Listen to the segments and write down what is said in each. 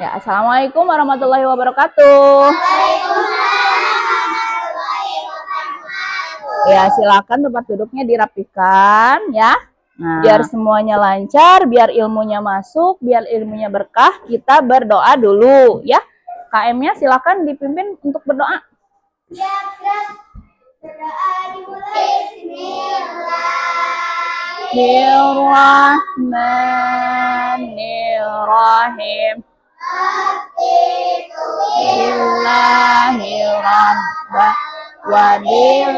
Ya, assalamualaikum warahmatullahi wabarakatuh. Ya, silakan tempat duduknya dirapikan ya. Nah, biar semuanya lancar, biar ilmunya masuk, biar ilmunya berkah, kita berdoa dulu ya. KM-nya silakan dipimpin untuk berdoa. Berdoa dimulai. Bismillahirrahmanirrahim. Bismillahirrahmanirrahim. Wa bil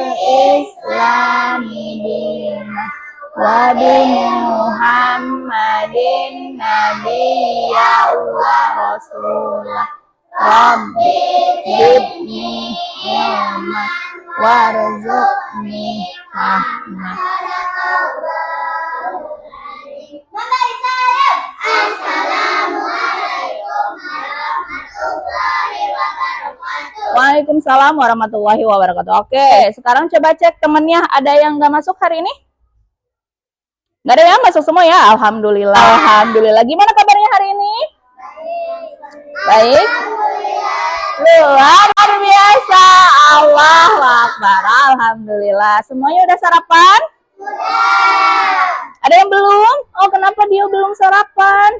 islami dinah wa bi Muhammadin nabiyya wa rasulah. Rabbi zidni ilma warzuqni fahma. Waalaikumsalam warahmatullahi wabarakatuh. Oke, sekarang coba cek temennya, ada yang nggak masuk hari ini? Nggak ada yang masuk semua ya? Alhamdulillah. Alhamdulillah. Gimana kabarnya hari ini? Baik. Luar biasa. Allahu Akbar. Alhamdulillah. Semuanya udah sarapan? Ada yang belum? Oh, kenapa dia belum sarapan?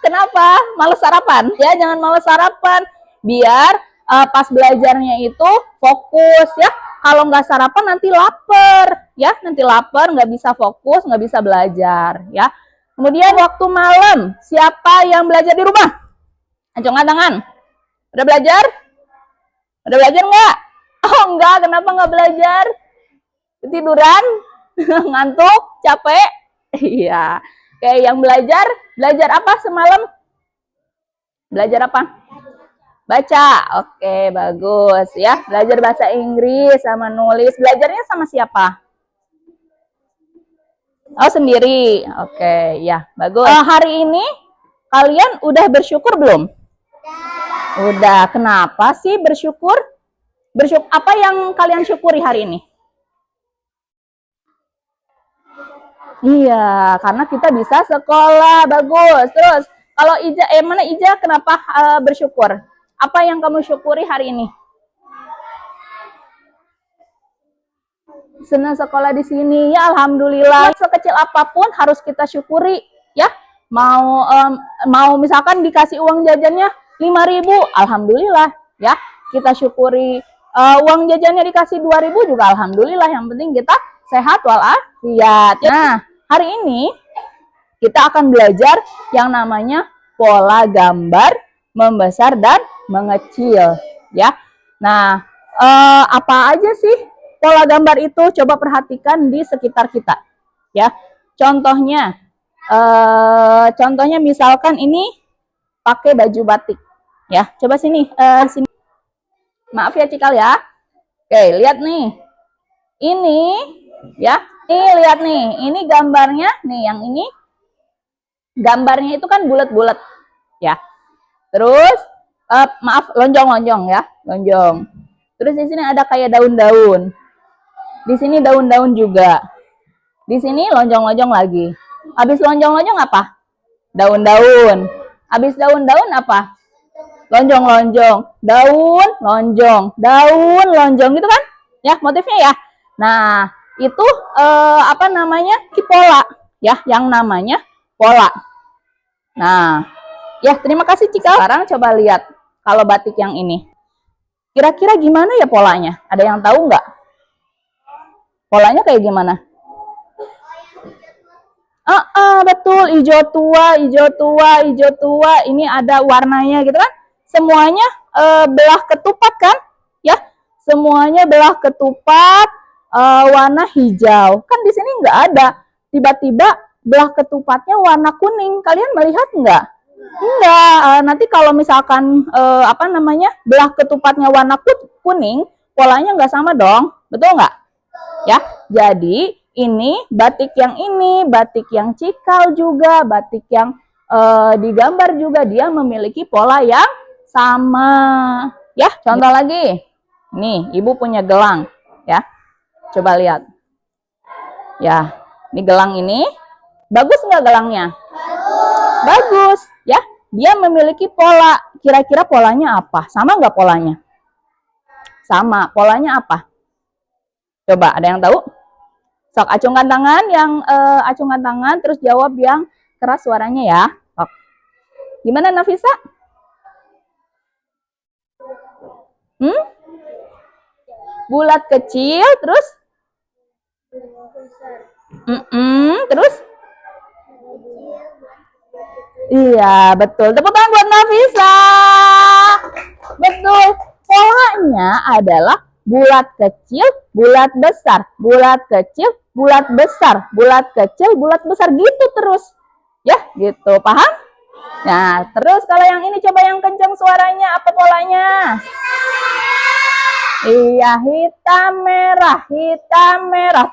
Kenapa? Males sarapan? Ya, jangan males sarapan. Biar pas belajarnya itu fokus ya. Kalau nggak sarapan nanti lapar ya. Nanti lapar, nggak bisa fokus, nggak bisa belajar ya. Kemudian waktu malam, siapa yang belajar di rumah? Angkat tangan. Udah belajar? Udah belajar nggak? Oh enggak, kenapa nggak belajar? Ketiduran? Ngantuk? Capek? Iya. Kayak yang belajar apa semalam? Belajar apa? Baca. Oke, bagus ya. Belajar bahasa Inggris sama nulis. Belajarnya sama siapa? Oh, sendiri. Oke, ya, bagus. Hari ini kalian udah bersyukur belum? Udah. Kenapa sih bersyukur? Apa yang kalian syukuri hari ini? Iya, karena kita bisa sekolah. Bagus. Terus, kalau Ija, mana Ija, kenapa bersyukur? Apa yang kamu syukuri hari ini? Senang sekolah di sini. Ya, alhamdulillah. Sekecil apapun harus kita syukuri, ya. Mau misalkan dikasih uang jajannya 5.000, alhamdulillah, ya. Kita syukuri. Uang jajannya dikasih 2.000 juga alhamdulillah. Yang penting kita sehat walafiat. Nah, hari ini kita akan belajar yang namanya pola gambar membesar dan mengecil ya. Nah, apa aja sih pola gambar itu? Coba perhatikan di sekitar kita ya. Contohnya misalkan ini pakai baju batik ya. Coba sini, sini. Maaf ya Cikal ya. Oke, lihat nih. Ini ya. Nih lihat nih. Ini gambarnya nih, yang ini gambarnya itu kan bulat-bulat ya. Terus maaf, lonjong-lonjong ya, lonjong. Terus di sini ada kayak daun-daun. Di sini daun-daun juga. Di sini lonjong-lonjong lagi. Habis lonjong-lonjong apa? Daun-daun. Habis daun-daun apa? Lonjong-lonjong. Daun, lonjong. Daun, lonjong gitu kan? Ya, motifnya ya. Nah, itu apa namanya? Pola ya, yang namanya pola. Nah, ya, terima kasih Cika. Sekarang coba lihat kalau batik yang ini. Kira-kira gimana ya polanya? Ada yang tahu nggak? Polanya kayak gimana? Betul, hijau tua, hijau tua, hijau tua. Ini ada warnanya gitu kan? Semuanya belah ketupat kan? Ya, semuanya belah ketupat warna hijau. Kan di sini nggak ada. Tiba-tiba belah ketupatnya warna kuning. Kalian melihat nggak? Enggak, nanti kalau misalkan apa namanya belah ketupatnya warna kuning, polanya nggak sama dong, betul nggak? Ya, jadi ini batik yang Cikal juga, batik yang digambar juga, dia memiliki pola yang sama. Ya, contoh lagi, nih ibu punya gelang, ya, coba lihat. Ya, ini gelang ini, bagus nggak gelangnya? Bagus, ya. Dia memiliki pola. Kira-kira polanya apa? Sama nggak polanya? Sama. Polanya apa? Coba, ada yang tahu? Sok, acungkan tangan. Yang acungkan tangan, terus jawab yang keras suaranya ya. Sok. Gimana, Nafisa? Bulat kecil, terus? Terus? Iya, betul. Tepuk tangan buat Nafisa. Betul. Polanya adalah bulat kecil, bulat besar, bulat kecil, bulat besar, bulat kecil, bulat besar, gitu terus. Ya, gitu. Paham? Nah, terus kalau yang ini coba yang kencang suaranya, apa polanya? Iya, hitam merah,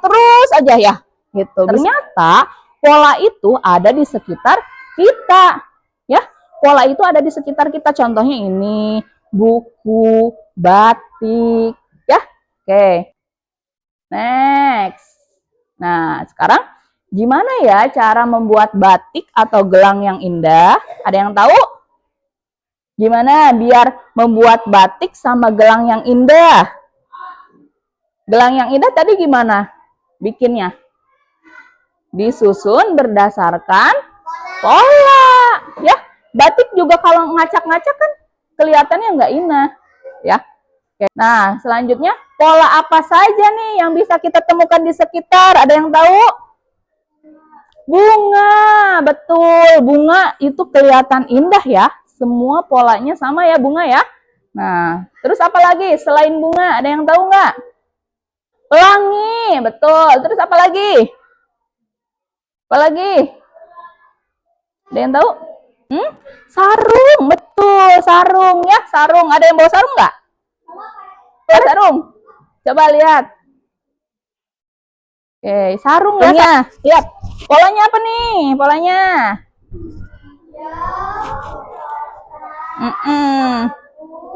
terus aja ya. Gitu. Ternyata pola itu ada di sekitar kita. Ya, pola itu ada di sekitar kita. Contohnya ini, buku, batik, ya. Oke. Next. Nah, sekarang gimana ya cara membuat batik atau gelang yang indah? Ada yang tahu? Gimana biar membuat batik sama gelang yang indah? Gelang yang indah tadi gimana bikinnya? Disusun berdasarkan pola. Ya, batik juga kalau ngacak-ngacak kan kelihatannya nggak indah. Ya. Oke. Nah, selanjutnya pola apa saja nih yang bisa kita temukan di sekitar? Ada yang tahu? Bunga, betul. Bunga itu kelihatan indah ya. Semua polanya sama ya bunga ya. Nah, terus apa lagi selain bunga? Ada yang tahu nggak? Pelangi, betul. Terus apa lagi? Apa lagi? Ada yang tahu? Sarung, betul. Sarung ya, sarung. Ada yang bawa sarung nggak? Bawa sarung. Coba lihat. Oke, sarung ya. Lihat. Polanya apa nih? Polanya.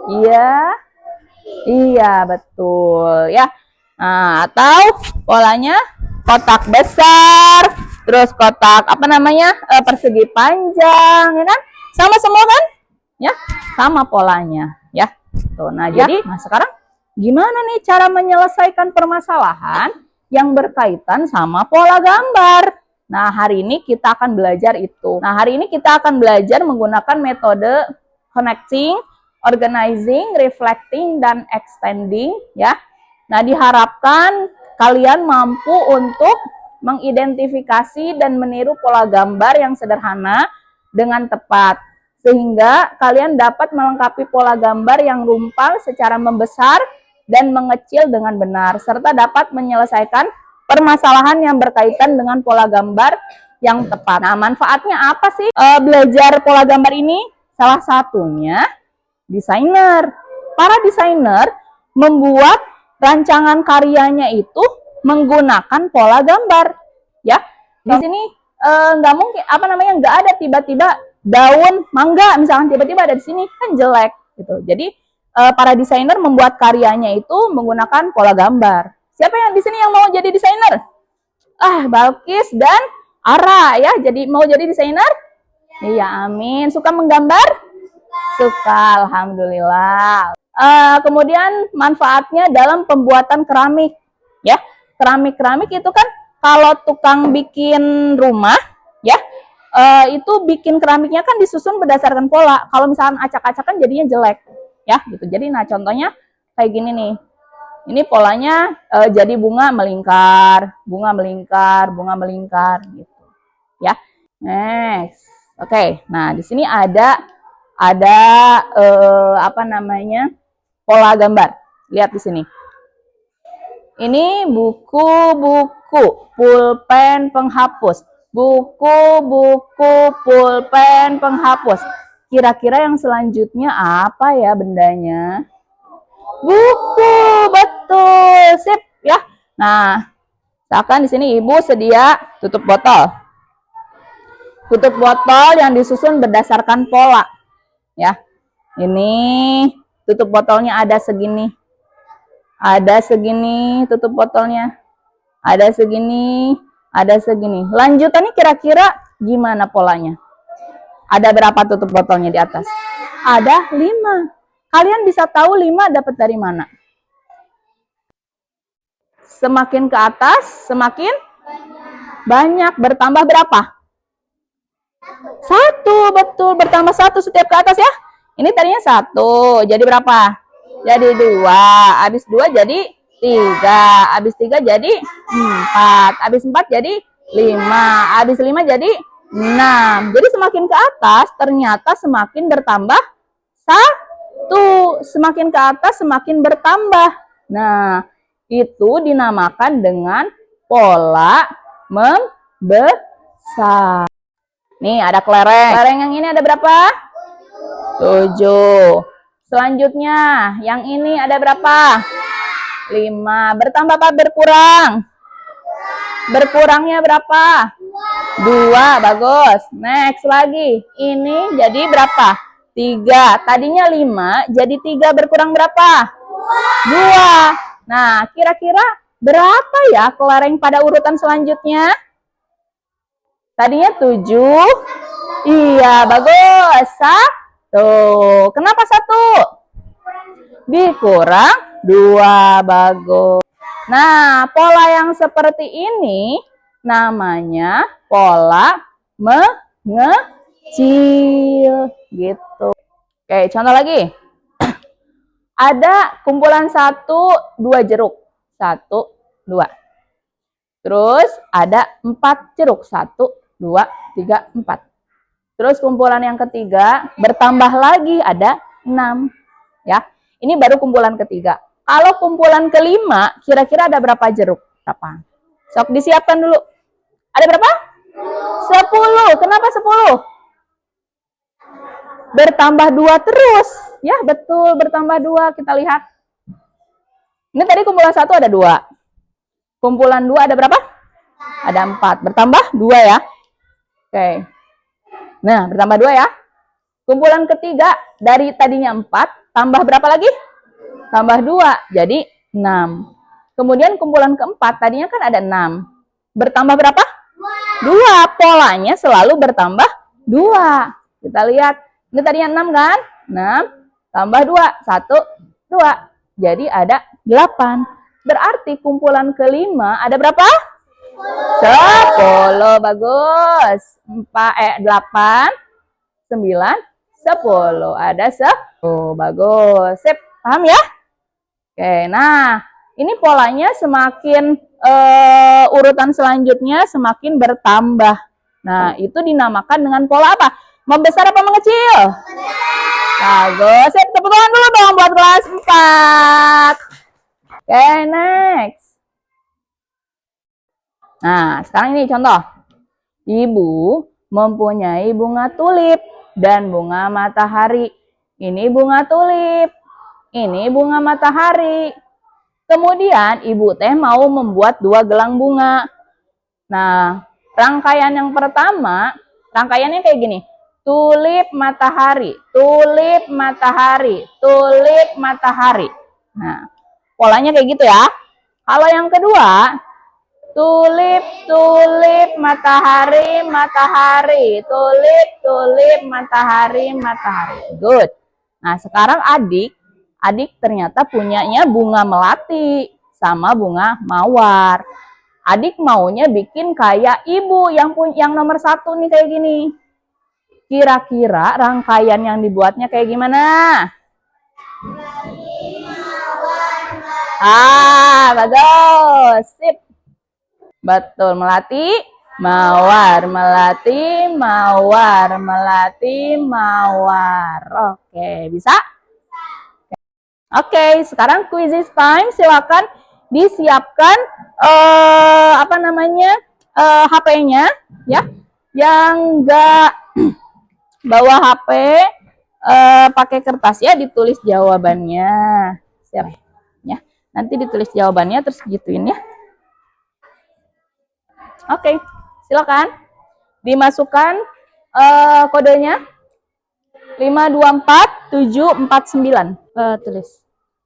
Iya. Iya, betul ya. Nah, atau polanya kotak besar, terus kotak apa namanya? Persegi panjang, ya kan? Sama semua kan? Ya, sama polanya, ya. Tuh, nah ya. Jadi, nah sekarang gimana nih cara menyelesaikan permasalahan yang berkaitan sama pola gambar? Nah, hari ini kita akan belajar itu. Nah, hari ini kita akan belajar menggunakan metode connecting, organizing, reflecting, dan extending, ya. Nah, diharapkan kalian mampu untuk mengidentifikasi dan meniru pola gambar yang sederhana dengan tepat, sehingga kalian dapat melengkapi pola gambar yang rumpal secara membesar dan mengecil dengan benar, serta dapat menyelesaikan permasalahan yang berkaitan dengan pola gambar yang tepat. Nah, manfaatnya apa sih belajar pola gambar ini? Salah satunya desainer. Para desainer membuat rancangan karyanya itu menggunakan pola gambar. Ya, di sini nggak mungkin nggak ada tiba-tiba daun mangga misalkan tiba-tiba ada di sini, kan jelek gitu. Jadi para desainer membuat karyanya itu menggunakan pola gambar. Siapa yang di sini yang mau jadi desainer? Balkis dan Ara ya, jadi mau jadi desainer? Iya, amin. Suka menggambar? Suka, alhamdulillah. Kemudian manfaatnya dalam pembuatan keramik, ya. Keramik itu kan kalau tukang bikin rumah, ya, itu bikin keramiknya kan disusun berdasarkan pola. Kalau misalkan acak-acakan jadinya jelek, ya, gitu. Jadi, nah contohnya kayak gini nih. Ini polanya jadi bunga melingkar, gitu, ya. Next, oke. Nah, di sini ada pola gambar. Lihat di sini. Ini buku-buku, pulpen penghapus. Buku-buku, pulpen penghapus. Kira-kira yang selanjutnya apa ya bendanya? Buku, betul. Sip, ya. Nah, misalkan di sini ibu sedia tutup botol. Tutup botol yang disusun berdasarkan pola. Ya. Ini tutup botolnya ada segini. Ada segini tutup botolnya. Ada segini. Lanjutannya kira-kira gimana polanya? Ada berapa tutup botolnya di atas? Ada 5. Kalian bisa tahu 5 dapat dari mana? Semakin ke atas, semakin banyak. Bertambah berapa? 1, betul. Bertambah 1 setiap ke atas ya. Ini tadinya 1, jadi berapa? Jadi 2. Habis 2 jadi 3. Habis 3 jadi 4. Habis 4 jadi 5. Habis 5 jadi 6. Jadi semakin ke atas ternyata semakin bertambah 1. Semakin ke atas semakin bertambah. Nah, itu dinamakan dengan pola membesar. Nih ada kelereng. Kelereng yang ini ada berapa? 7. Selanjutnya, yang ini ada berapa? 5. Bertambah apa berkurang? Berkurangnya berapa? 2. Bagus. Next lagi. Ini jadi berapa? 3. Tadinya 5, jadi 3 berkurang berapa? 2. Nah, kira-kira berapa ya kelereng pada urutan selanjutnya? Tadinya 7. Iya, bagus. 1. Kenapa 1? Dikurang 2. Bagus. Nah, pola yang seperti ini namanya pola mengecil. Gitu. Oke, contoh lagi. Ada kumpulan 1, 2 jeruk. 1, 2. Terus ada 4 jeruk. 1, 2, 3, 4. Terus kumpulan yang ketiga bertambah lagi ada 6. Ya, ini baru kumpulan ketiga. Kalau kumpulan kelima, kira-kira ada berapa jeruk? Berapa? Sok disiapkan dulu. Ada berapa? 10. Kenapa 10? Bertambah 2 terus. Ya, betul, bertambah 2. Kita lihat. Ini tadi kumpulan 1 ada 2. Kumpulan 2 ada berapa? Ada 4. Bertambah 2 ya. Oke. Nah, bertambah 2 ya. Kumpulan ketiga dari tadinya 4, tambah berapa lagi? Tambah 2, jadi 6. Kemudian kumpulan keempat, tadinya kan ada 6. Bertambah berapa? 2. Polanya selalu bertambah 2. Kita lihat. Ini tadinya 6 kan? 6 tambah 2. 1, 2. Jadi ada 8. Berarti kumpulan kelima ada berapa? 10. Bagus. 8, 9, 10. Ada 10. Bagus. Sip. Paham ya? Oke. Nah, ini polanya semakin urutan selanjutnya semakin bertambah. Nah, itu dinamakan dengan pola apa? Membesar apa mengecil? Bagus. Sip. Tepuk tangan dulu dong buat kelas 4. Oke, next. Nah, sekarang ini contoh. Ibu mempunyai bunga tulip dan bunga matahari. Ini bunga tulip. Ini bunga matahari. Kemudian ibu teh mau membuat 2 gelang bunga. Nah, rangkaian yang pertama, rangkaiannya kayak gini. Tulip matahari, tulip matahari, tulip matahari. Nah, polanya kayak gitu ya. Kalau yang kedua, tulip, tulip, matahari, matahari. Tulip, tulip, matahari, matahari. Good. Nah, sekarang adik ternyata punyanya bunga melati sama bunga mawar. Adik maunya bikin kayak ibu yang nomor 1 nih kayak gini. Kira-kira rangkaian yang dibuatnya kayak gimana? Bagus. Sip. Betul, melati, mawar, melati, mawar, melati, mawar. Oke, bisa? Oke, sekarang quizzes time. Silakan disiapkan HP-nya ya. Yang enggak bawa HP pakai kertas ya, ditulis jawabannya. Siap ya. Nanti ditulis jawabannya terus gituin ya. Oke, silakan dimasukkan kodenya 524749. Tulis.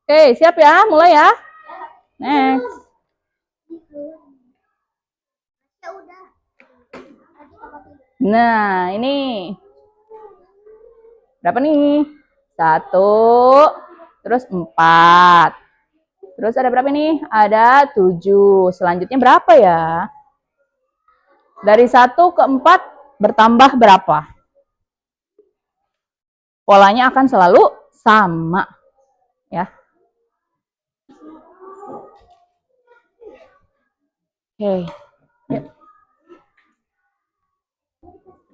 Oke, siap ya, mulai ya. Next. Nah, ini Berapa nih? 1, terus 4. Terus ada berapa nih? Ada 7. Selanjutnya berapa ya? Dari 1 ke 4 bertambah berapa? Polanya akan selalu sama. Ya. Oke. Yuk.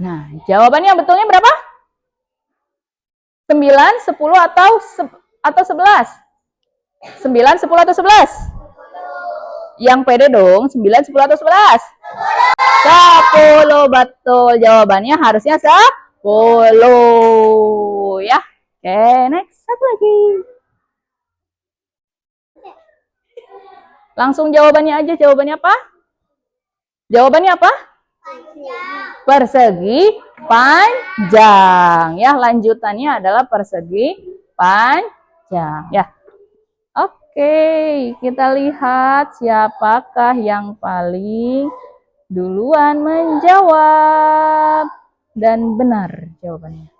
Nah, jawabannya yang betulnya berapa? 9, 10 atau 11? 9, 10 atau 11? Yang pede dong, 9, 10 atau 11? 10, betul. Jawabannya harusnya 10 ya. Oke, next, satu lagi. Langsung jawabannya aja. Jawabannya apa? Jawabannya apa? Persegi panjang. Ya, lanjutannya adalah persegi panjang. Ya. Oke, kita lihat siapakah yang paling duluan menjawab. Dan benar jawabannya.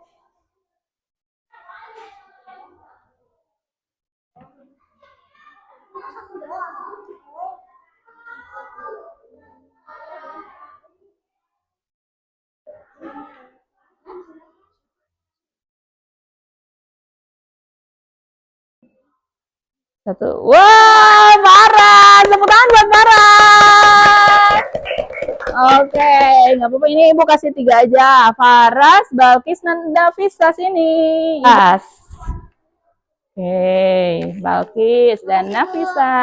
Satu. Wah, Farah. Tepuk tangan buat Farah. Oke, nggak apa-apa. Ini Ibu kasih 3 aja. Faras, Balkis, dan Nafisa sini. Yes. Oke, Balkis dan Nafisa.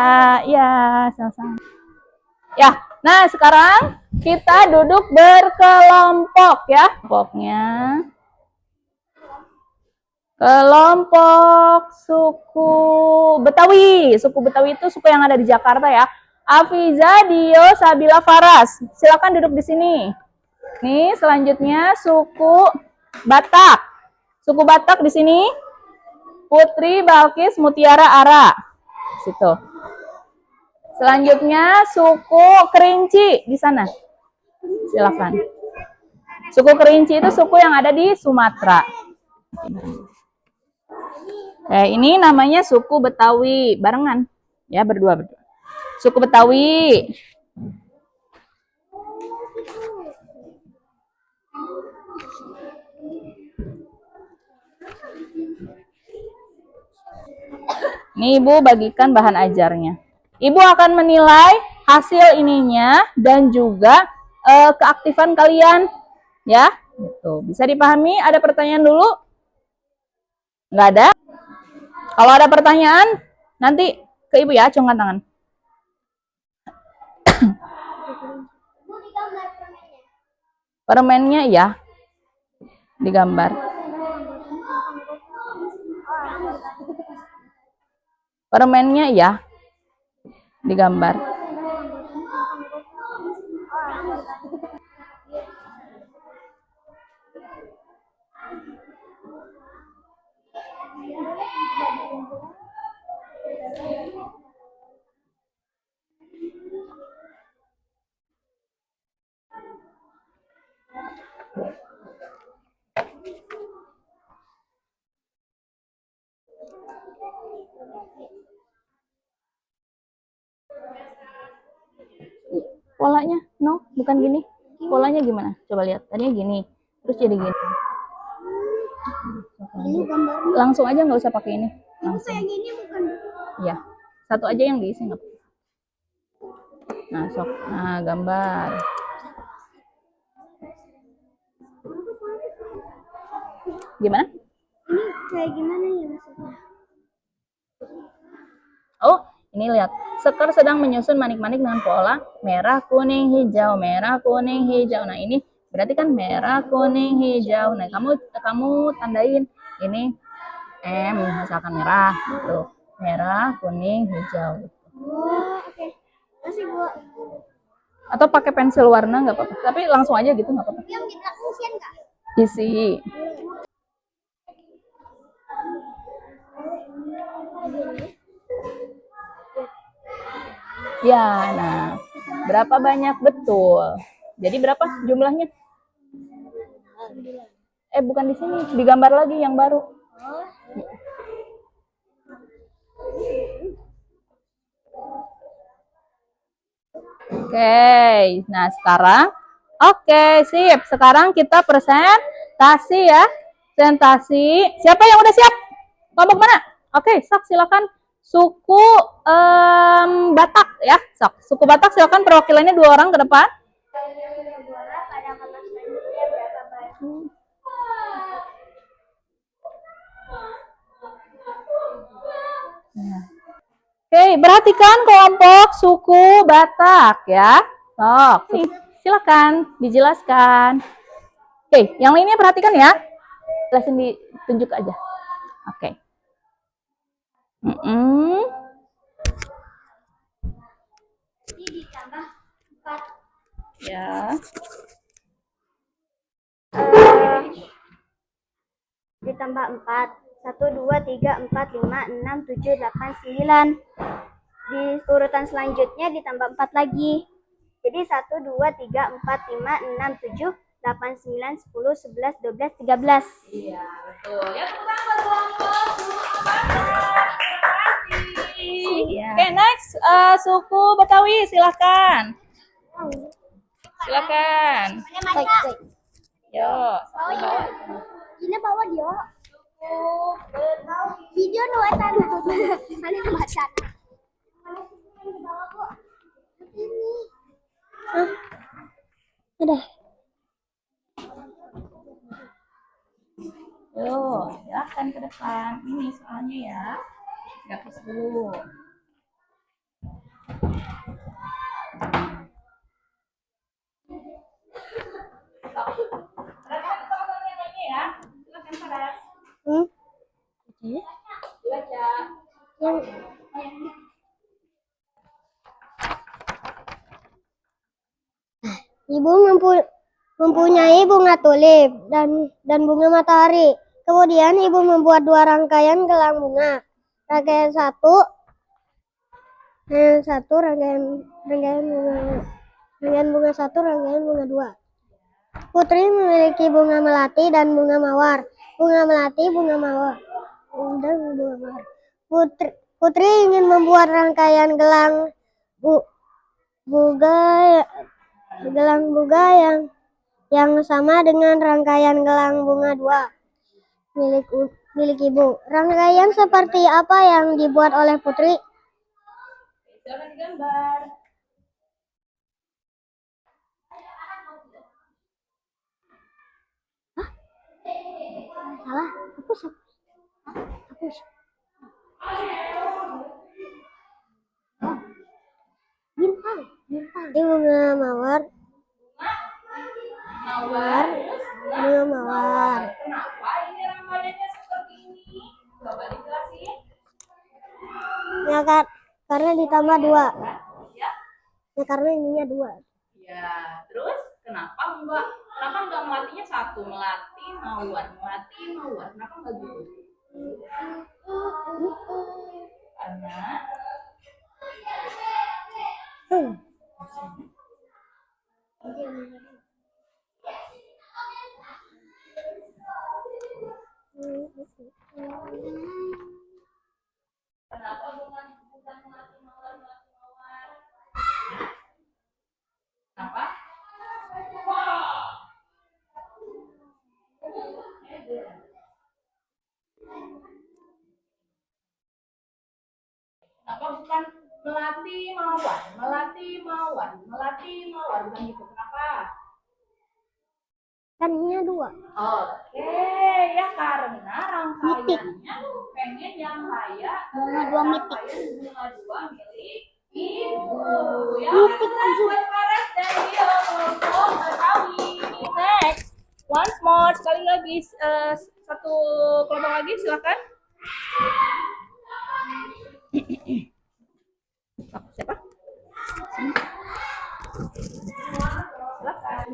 Ya, sama-sama. Ya, nah sekarang kita duduk berkelompok ya. Kelompoknya. Kelompok suku Betawi. Suku Betawi itu suku yang ada di Jakarta ya. Afiza, Dio, Sabila, Faras. Silakan duduk di sini. Nih, selanjutnya suku Batak. Suku Batak di sini. Putri, Balkis, Mutiara, Ara. Situ. Selanjutnya suku Kerinci di sana. Silakan. Suku Kerinci itu suku yang ada di Sumatera. Ini namanya suku Betawi, barengan. Ya, berdua. Suku Betawi. Nih Ibu bagikan bahan ajarnya. Ibu akan menilai hasil ininya dan juga keaktifan kalian. Ya, gitu. Bisa dipahami? Ada pertanyaan dulu? Nggak ada? Kalau ada pertanyaan, nanti ke Ibu ya, acungkan tangan. Permennya ya, digambar. Permennya ya, digambar. Polanya, no, bukan gini. Polanya gimana? Coba lihat. Tadinya gini, terus jadi gini. Langsung aja, nggak usah pakai ini. Langsung. Kayak gini bukan? Ya, satu aja yang diisi nggak apa-apa. Nah, sok. Nah, gambar. Gimana? Ini kayak gimana ya maksudnya? Oh, ini lihat. Sekar sedang menyusun manik-manik dengan pola merah, kuning, hijau, merah, kuning, hijau. Nah, ini berarti kan merah, kuning, hijau. Nah, kamu tandain ini M, misalkan merah gitu. Merah, kuning, hijau. Oh, oke. Masih Bu. Atau pakai pensil warna nggak apa-apa. Tapi langsung aja gitu nggak apa-apa. Yang di belakang isian nggak? Isi. Ya, nah, berapa banyak betul? Jadi berapa jumlahnya? Bukan di sini, digambar lagi yang baru. Oke, nah sekarang, oke sip. Sekarang kita presentasi ya, presentasi. Siapa yang udah siap? Kelompok mana? Oke, sok silakan. Suku Batak ya, sok. Suku Batak silakan perwakilannya 2 orang ke depan. Oke, perhatikan kelompok suku Batak ya. Sok, nih, silakan dijelaskan. Oke, yang lainnya perhatikan ya. Jelasin ditunjuk aja. Oke. Ini ditambah 4. Ya. Ditambah 4. 1, 2, 3, 4, 5, 6, 7, 8, 9. Di urutan selanjutnya ditambah 4 lagi. Jadi 1, 2, 3, 4, 5, 6, 7, 8, 9, 10, 11, 12, 13. Iya, betul. Yang pertama kelompok suku Iya. Oke, next suku Betawi, silakan. Silakan. Baik. Yo, Ini bawa dia. Video dua tanah. Mana baca? Ini. Ada. Yo, silakan ke depan. Ini soalnya ya. Hapus dulu. Ibu mempunyai bunga tulip dan bunga matahari. Kemudian ibu membuat 2 rangkaian gelang bunga. Rangkaian 1, rangkaian bunga 1, rangkaian bunga 2. Putri memiliki bunga melati dan bunga mawar. Bunga melati, bunga mawar. Dan bunga mawar. Putri ingin membuat rangkaian gelang buga yang sama dengan rangkaian gelang bunga 2 milik ibu. Rangkaian seperti apa yang dibuat oleh Putri? Silakan digambar. Salah, hapus. Bintang. Ini bunga mawar. Bunga mawar. Kenapa ini rangkaiannya seperti ini? Coba dijelasin. Ya kan, karena ditambah 2. Ya. Ya karena ininya 2. Ya, terus kenapa enggak melatinya 1? Melati mawar. Kenapa enggak gitu? Karena kenapa bukan melati mawar? Kenapa? Kenapa bukan melati mawar? Bukan gitu. Kenapa? Kan ininya 2. Oke, ya karena rangkaiannya pengen yang kayak Bunga 2 mitik. Bunga 2 milik ibu. Ya, buat Faras dan Dio kelompok Betawi. Next, once more, sekali lagi satu kelompok lagi, silakan. Siapa? Silakan.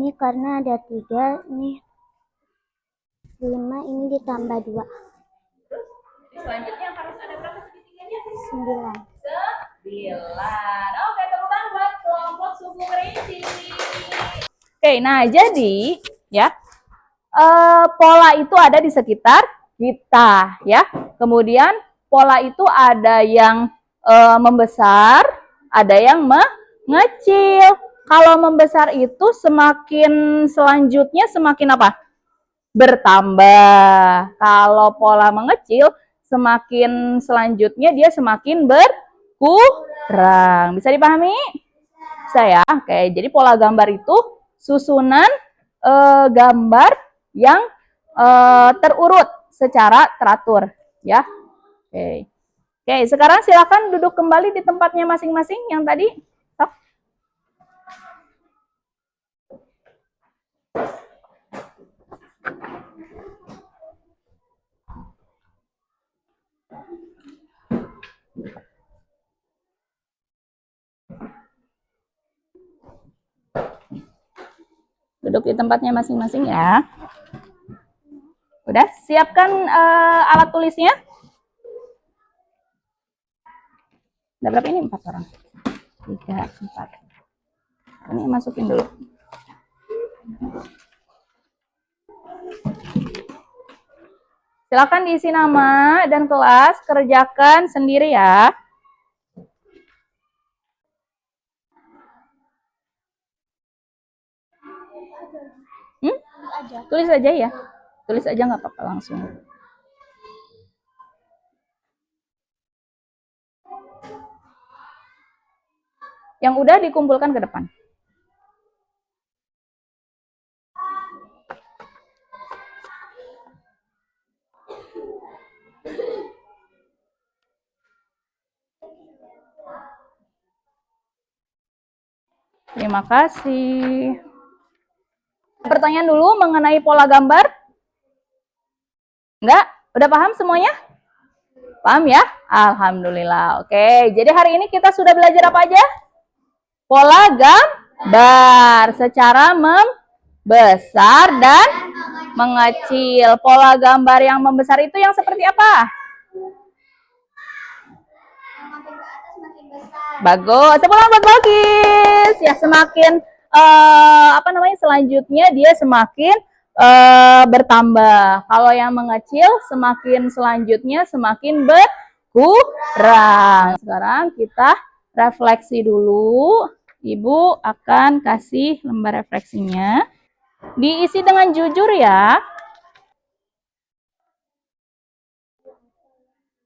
ini karena ada 3, ini 5, ini ditambah 2. Selanjutnya harus ada berapa segitiganya? 9. 9. Oke, tepuk tangan buat kelompok suku kerinci. Oke, nah jadi ya pola itu ada di sekitar kita ya. Kemudian pola itu ada yang membesar, ada yang mengecil. Kalau membesar itu semakin selanjutnya semakin apa? Bertambah. Kalau pola mengecil semakin selanjutnya dia semakin berkurang. Bisa dipahami? Bisa ya? Oke, jadi pola gambar itu susunan gambar yang terurut secara teratur ya. Oke. Oke, sekarang silakan duduk kembali di tempatnya masing-masing yang tadi. Stop. Duduk di tempatnya masing-masing ya. Udah, siapkan alat tulisnya. Ada berapa ini? 4 orang. 3, 4. Ini masukin dulu. Silakan diisi nama dan kelas, kerjakan sendiri ya. Tulis aja ya. Tulis aja nggak apa-apa langsung. Yang udah dikumpulkan ke depan. Terima kasih. Pertanyaan dulu mengenai pola gambar. Enggak? Udah paham semuanya? Paham ya? Alhamdulillah. Oke, jadi hari ini kita sudah belajar apa aja? Pola gambar secara membesar dan mengecil. Pola gambar yang membesar itu yang seperti apa? Bagus. Tepuk tangan buat Balkis. Ya, semakin selanjutnya dia semakin bertambah. Kalau yang mengecil semakin selanjutnya semakin berkurang. Sekarang kita refleksi dulu. Ibu akan kasih lembar refleksinya. Diisi dengan jujur ya.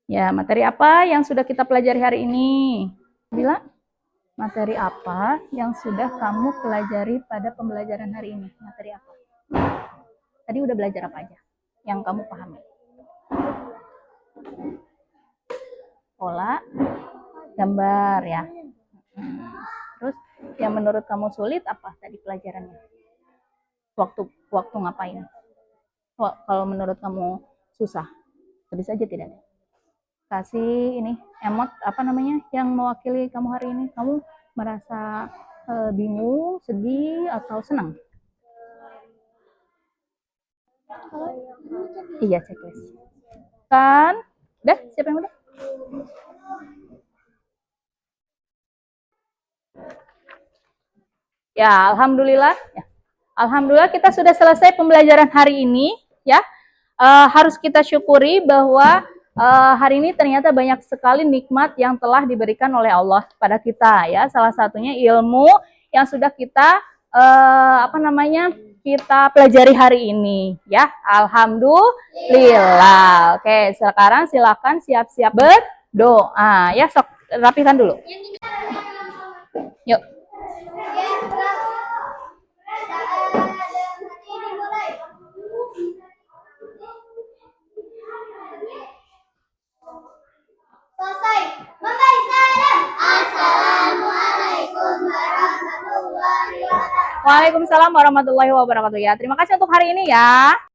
Ya, materi apa yang sudah kita pelajari hari ini? Bila? Materi apa yang sudah kamu pelajari pada pembelajaran hari ini? Materi apa? Tadi udah belajar apa aja yang kamu pahami? Pola gambar ya. Terus yang menurut kamu sulit apa tadi pelajarannya? Waktu ngapain? Kalau menurut kamu susah, bisa aja tidak? Kasih ini emot yang mewakili kamu hari ini. Kamu merasa bingung, sedih atau senang? Iya, checklist. Kan? Udah, siapa yang udah? Ya, alhamdulillah. Ya. Alhamdulillah kita sudah selesai pembelajaran hari ini. Ya, harus kita syukuri bahwa hari ini ternyata banyak sekali nikmat yang telah diberikan oleh Allah pada kita. Ya, salah satunya ilmu yang sudah kita kita pelajari hari ini. Ya, alhamdulillah. Oke, sekarang silakan siap-siap berdoa. Ya, sok rapikan dulu. Yuk. Selesai. Memberi salam. Assalamualaikum warahmatullahi wabarakatuh. Waalaikumsalam warahmatullahi wabarakatuh ya. Terima kasih untuk hari ini ya.